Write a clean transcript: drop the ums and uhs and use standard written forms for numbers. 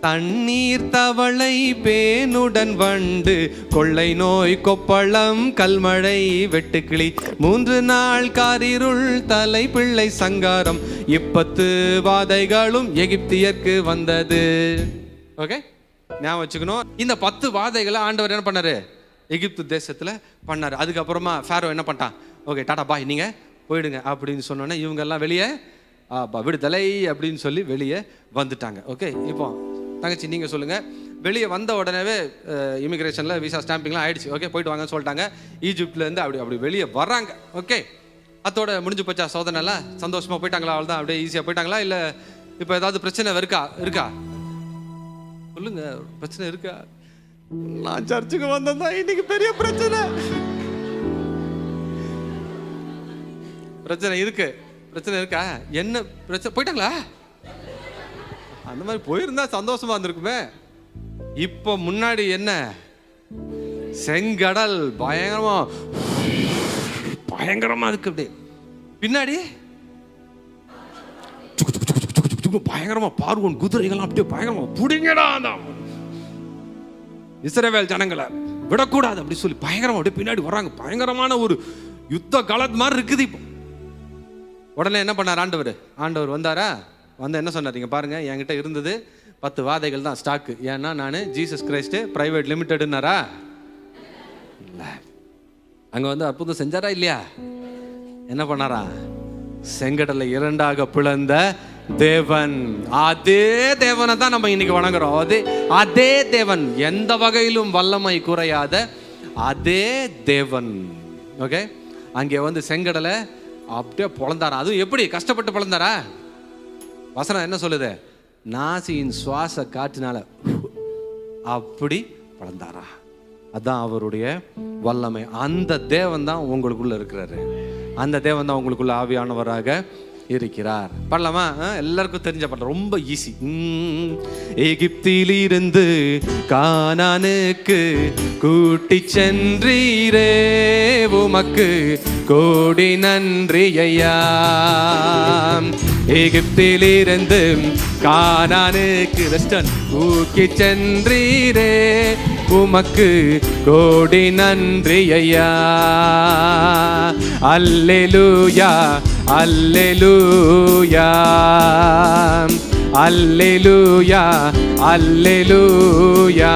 தண்ணீர் தவளை பேனுடன் வண்டு கொள்ளை நோய் கொப்பளம் கல்மழை வெட்டுக்கிளி 3 நாள் காரிருள் தலை பிள்ளை சங்காரம் 10 வாதைகளும் எகிப்தியர்க்கு வந்தது. ஓகே, ஞாபகம் வச்சுக்கணும். இந்த 10 வாதைகளை ஆண்டவர் என்ன பண்ணாரு? எகிப்து தேசத்துல பண்ணாரு. அதுக்கப்புறமா ஃபாரோ என்ன பண்ணிட்டான்? ஓகே, டாடா பாய், நீங்க போயிடுங்க அப்படின்னு சொன்னோன்னே இவங்க எல்லாம் வெளியே விடுதலை அப்படின்னு சொல்லி வெளியே வந்துட்டாங்க. ஓகே, இப்போ தங்கச்சி நீங்கள் சொல்லுங்கள். வெளியே வந்த உடனே இமிக்ரேஷனில் விசா ஸ்டாம்பிங்லாம் ஆயிடுச்சு. ஓகே, போயிட்டு வாங்கன்னு சொல்லிட்டாங்க. ஈஜிப்ட்லேருந்து அப்படி வெளியே வர்றாங்க. ஓகே, அதோட முடிஞ்சு போச்சா சோதனைலாம்? சந்தோஷமாக போயிட்டாங்களா? அவள் தான் அப்படியே ஈஸியாக போயிட்டாங்களா? இல்லை இப்போ ஏதாவது பிரச்சனை இருக்கா சொல்லுங்க, பிரச்சனை இருக்கா? நான் சர்ச்சுக்கு வந்தேன், இன்னைக்கு பெரிய பிரச்சனை இருக்கா? என்ன பிரச்சனை? போயிட்டாங்களா? அந்த மாதிரி போயிருந்தா சந்தோஷமா இருந்திருக்குமே. இப்போ முன்னாடி என்ன? செங்கடல் பயங்கரமா இருக்கு. அப்படியே பின்னாடி பயங்கரமா பார்வோன் குதிரைகள்லாம் அப்படியே பயங்கரமா புடிங்கடா அந்த இஸ்ரவேல் ஜனங்களை விடக்கூடாது அப்படி சொல்லி பயங்கரமா அப்படியே பின்னாடி வராங்க. பயங்கரமான ஒரு யுத்த காலத்து மாதிரி இருக்குது. இப்போ உடனே என்ன பண்ணார் ஆண்டவர் வந்தாரா? வந்து என்ன சொன்னார்? இங்கே பாருங்க, என்கிட்ட இருந்தது 10 வாதைகள் தான் ஸ்டாக்கு. ஏன்னா நான் ஜீசஸ் கிரைஸ்ட் பிரைவேட் லிமிடெட்னாரா? இல்லை, அங்கே வந்து அற்புதம் செஞ்சாரா இல்லையா? என்ன பண்ணாரா? செங்கடலை 2ஆக பிளந்த தேவன். அதே தேவனை தான் நம்ம இன்னைக்கு வணங்குறோம். அதே தேவன், எந்த வகையிலும் வல்லமை குறையாத அதே தேவன். ஓகே, அங்கே வந்து செங்கடலை அப்படியே பொழந்தாரா. அதுவும் எப்படி கஷ்டப்பட்டு பொழந்தாரா? வசனம் என்ன சொல்லுது? நாசியின் சுவாச காற்றினால அப்படி பொழந்தாரா. அதான் அவருடைய வல்லமை. அந்த தேவன் தான் உங்களுக்குள்ள இருக்கிறாரு. அந்த தேவன் தான் உங்களுக்குள்ள ஆவியானவராக இருக்கிறார். பண்ணலாமா? எல்லாருக்கும் தெரிஞ்ச பாடல், ரொம்ப ஈஸி. எகிப்திலிருந்து கானானுக்கு கூட்டி சென்றீரே, உமக்கு கோடி நன்றி ஐயா. எகிப்திலிருந்து கானானுக்கு வெஸ்டர்ன் கூட்டி சென்றீரே, உமக்கு கோடி நன்றி ஐயா. அல்லேலூயா அல்லேலூயா அல்லேலூயா அல்லேலூயா.